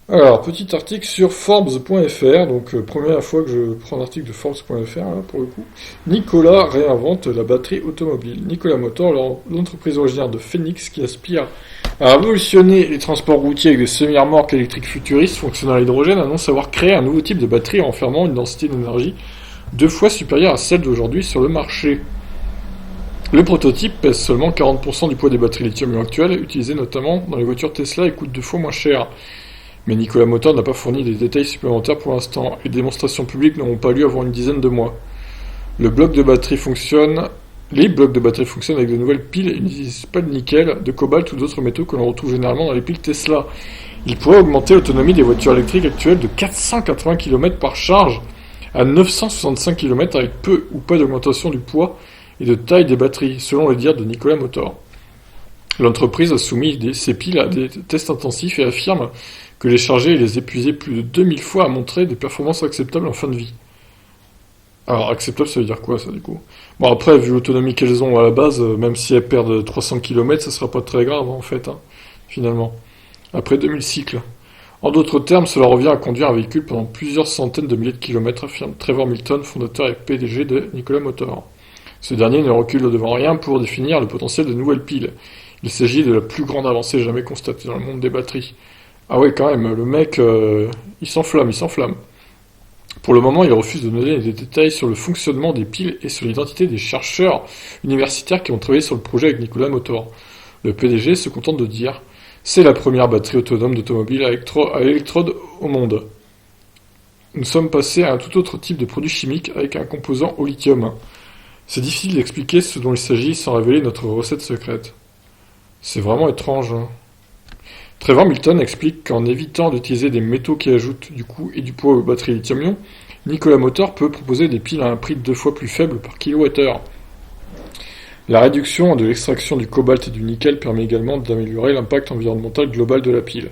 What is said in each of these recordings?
Alors, petit article sur Forbes.fr, donc première fois que je prends un article de Forbes.fr, là, pour le coup. Nicolas réinvente la batterie automobile. Nicolas Motor, l'entreprise originaire de Phoenix qui aspire à révolutionner les transports routiers avec des semi-remorques électriques futuristes fonctionnant à l'hydrogène, annonce avoir créé un nouveau type de batterie renfermant une densité d'énergie 2 fois supérieure à celle d'aujourd'hui sur le marché. Le prototype pèse seulement 40% du poids des batteries lithium actuelles, utilisées notamment dans les voitures Tesla et coûte 2 fois moins cher. Mais Nicolas Motor n'a pas fourni des détails supplémentaires pour l'instant, et les démonstrations publiques n'auront pas lieu avant une dizaine de mois. Le bloc de batterie fonctionne... Les blocs de batterie fonctionnent avec de nouvelles piles et n'utilisent pas de nickel, de cobalt ou d'autres métaux que l'on retrouve généralement dans les piles Tesla. Ils pourraient augmenter l'autonomie des voitures électriques actuelles de 480 km par charge à 965 km avec peu ou pas d'augmentation du poids et de taille des batteries, selon les dires de Nicolas Motor. L'entreprise a soumis ses piles à des tests intensifs et affirme que les charger et les épuiser plus de 2000 fois a montré des performances acceptables en fin de vie. Alors, acceptable, ça veut dire quoi, ça, du coup? Bon, après, vu l'autonomie qu'elles ont à la base, même si elles perdent 300 km, ça sera pas très grave, en fait, hein, finalement. Après 2000 cycles. En d'autres termes, cela revient à conduire un véhicule pendant plusieurs centaines de milliers de kilomètres, affirme Trevor Milton, fondateur et PDG de Nikola Motor. Ce dernier ne recule devant rien pour définir le potentiel de nouvelles piles. Il s'agit de la plus grande avancée jamais constatée dans le monde des batteries. Ah ouais, quand même, le mec, il s'enflamme, il s'enflamme. Pour le moment, il refuse de donner des détails sur le fonctionnement des piles et sur l'identité des chercheurs universitaires qui ont travaillé sur le projet avec Nikola Motor. Le PDG se contente de dire: c'est la première batterie autonome d'automobile à électrode au monde. Nous sommes passés à un tout autre type de produit chimique avec un composant au lithium. C'est difficile d'expliquer ce dont il s'agit sans révéler notre recette secrète. C'est vraiment étrange, hein. Trevor Milton explique qu'en évitant d'utiliser des métaux qui ajoutent du coût et du poids aux batteries lithium-ion, Nikola Motor peut proposer des piles à un prix 2 fois plus faible par kilowattheure. La réduction de l'extraction du cobalt et du nickel permet également d'améliorer l'impact environnemental global de la pile.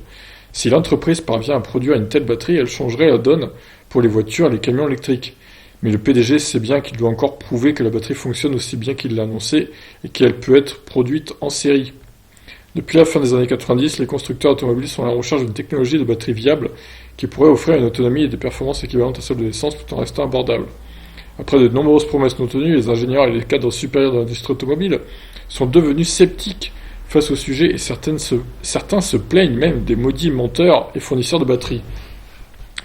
Si l'entreprise parvient à produire une telle batterie, elle changerait la donne pour les voitures et les camions électriques. Mais le PDG sait bien qu'il doit encore prouver que la batterie fonctionne aussi bien qu'il l'a annoncé et qu'elle peut être produite en série. Depuis la fin des années 90, les constructeurs automobiles sont à la recherche d'une technologie de batterie viable qui pourrait offrir une autonomie et des performances équivalentes à celles de l'essence tout en restant abordable. Après de nombreuses promesses non tenues, les ingénieurs et les cadres supérieurs de l'industrie automobile sont devenus sceptiques face au sujet et certains se plaignent même des maudits menteurs et fournisseurs de batteries.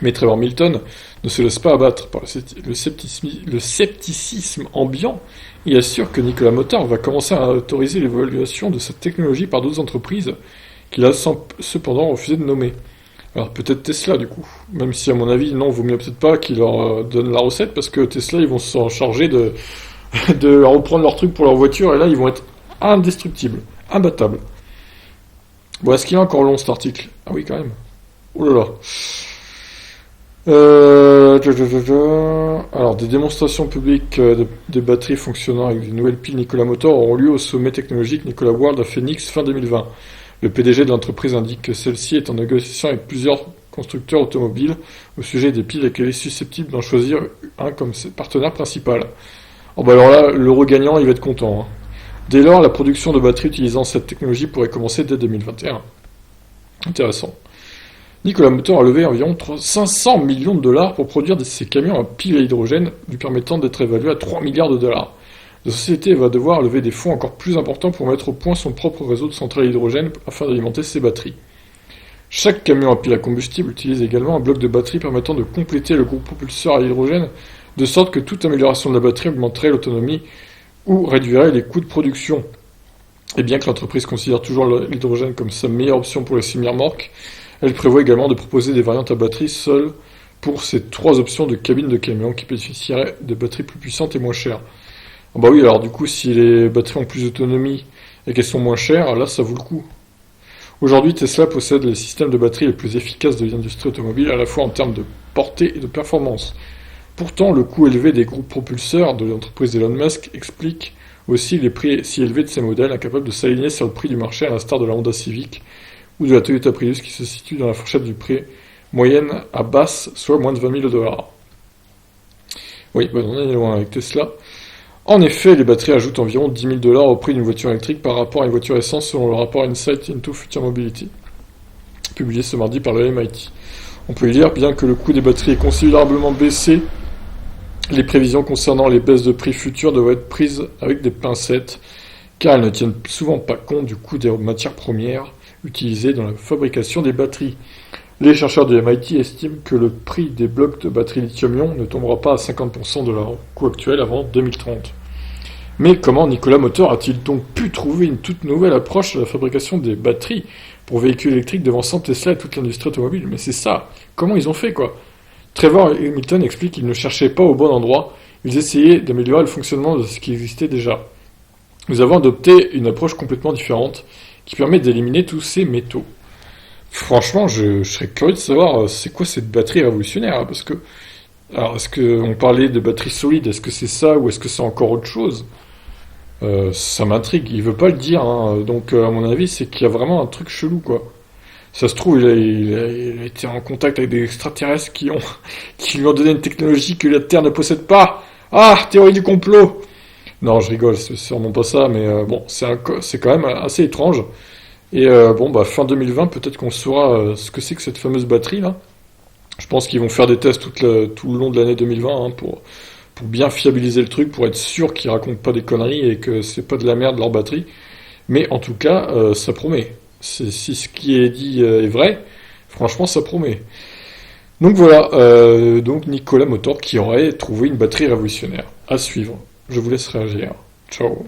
Mais Trevor Milton ne se laisse pas abattre par le scepticisme ambiant et assure que Nikola Motor va commencer à autoriser l'évaluation de cette technologie par d'autres entreprises qu'il a cependant refusé de nommer. Alors peut-être Tesla du coup, même si à mon avis non, vaut mieux peut-être pas qu'il leur donne la recette parce que Tesla ils vont s'en charger de reprendre leur truc pour leur voiture et là ils vont être indestructibles, imbattables. Bon, est-ce qu'il est encore long cet article? Ah oui quand même. Oh là là. Alors, des démonstrations publiques de batteries fonctionnant avec de nouvelles piles Nikola Motor auront lieu au sommet technologique Nikola World à Phoenix fin 2020. Le PDG de l'entreprise indique que celle-ci est en négociation avec plusieurs constructeurs automobiles au sujet des piles et qu'elle est susceptible d'en choisir un comme partenaire principal. Oh bah alors là, l'euro gagnant, il va être content, hein. Dès lors, la production de batteries utilisant cette technologie pourrait commencer dès 2021. Intéressant. Nikola Motor a levé environ 500 millions de dollars pour produire ces camions à pile à hydrogène, lui permettant d'être évalué à 3 milliards de dollars. La société va devoir lever des fonds encore plus importants pour mettre au point son propre réseau de centrales à hydrogène afin d'alimenter ses batteries. Chaque camion à pile à combustible utilise également un bloc de batterie permettant de compléter le groupe propulseur à hydrogène, de sorte que toute amélioration de la batterie augmenterait l'autonomie ou réduirait les coûts de production. Et bien que l'entreprise considère toujours l'hydrogène comme sa meilleure option pour les semi-remorques, elle prévoit également de proposer des variantes à batterie seules pour ces 3 options de cabine de camion qui bénéficieraient de batteries plus puissantes et moins chères. Ah bah oui, alors du coup, si les batteries ont plus d'autonomie et qu'elles sont moins chères, là ça vaut le coup. Aujourd'hui, Tesla possède les systèmes de batterie les plus efficaces de l'industrie automobile, à la fois en termes de portée et de performance. Pourtant, le coût élevé des groupes propulseurs de l'entreprise d'Elon Musk explique aussi les prix si élevés de ces modèles, incapables de s'aligner sur le prix du marché à l'instar de la Honda Civic ou de la Toyota Prius qui se situe dans la fourchette du prix moyenne à basse, soit moins de 20 000 dollars. Oui, bah on est loin avec Tesla. En effet, les batteries ajoutent environ 10 000 dollars au prix d'une voiture électrique par rapport à une voiture essence selon le rapport Insight into Future Mobility. publié ce mardi par le MIT. On peut lire, bien que le coût des batteries ait considérablement baissé, les prévisions concernant les baisses de prix futures doivent être prises avec des pincettes, car elles ne tiennent souvent pas compte du coût des matières premières utilisées dans la fabrication des batteries. Les chercheurs du MIT estiment que le prix des blocs de batteries lithium-ion ne tombera pas à 50% de leur coût actuel avant 2030. Mais comment Nikola Motor a-t-il donc pu trouver une toute nouvelle approche de la fabrication des batteries pour véhicules électriques devançant Tesla et toute l'industrie automobile? Mais c'est ça. Comment ils ont fait, quoi? Trevor Hamilton explique qu'ils ne cherchaient pas au bon endroit, ils essayaient d'améliorer le fonctionnement de ce qui existait déjà. Nous avons adopté une approche complètement différente qui permet d'éliminer tous ces métaux. Franchement, je serais curieux de savoir c'est quoi cette batterie révolutionnaire, hein, parce que... Alors, est-ce qu'on parlait de batterie solide, est-ce que c'est ça ou est-ce que c'est encore autre chose? Ça m'intrigue, il veut pas le dire, hein, donc à mon avis c'est qu'il y a vraiment un truc chelou, quoi. Ça se trouve, il a été en contact avec des extraterrestres qui lui ont donné une technologie que la Terre ne possède pas. Ah, théorie du complot! Non, je rigole, c'est sûrement pas ça, mais bon, c'est quand même assez étrange. Et bon, bah fin 2020, peut-être qu'on saura ce que c'est que cette fameuse batterie là. Je pense qu'ils vont faire des tests tout le long de l'année 2020 hein, pour bien fiabiliser le truc, pour être sûr qu'ils racontent pas des conneries et que c'est pas de la merde leur batterie. Mais en tout cas, ça promet. Si ce qui est dit est vrai, franchement, ça promet. Donc voilà, donc Nikola Motor qui aurait trouvé une batterie révolutionnaire. À suivre. Je vous laisse réagir. Ciao.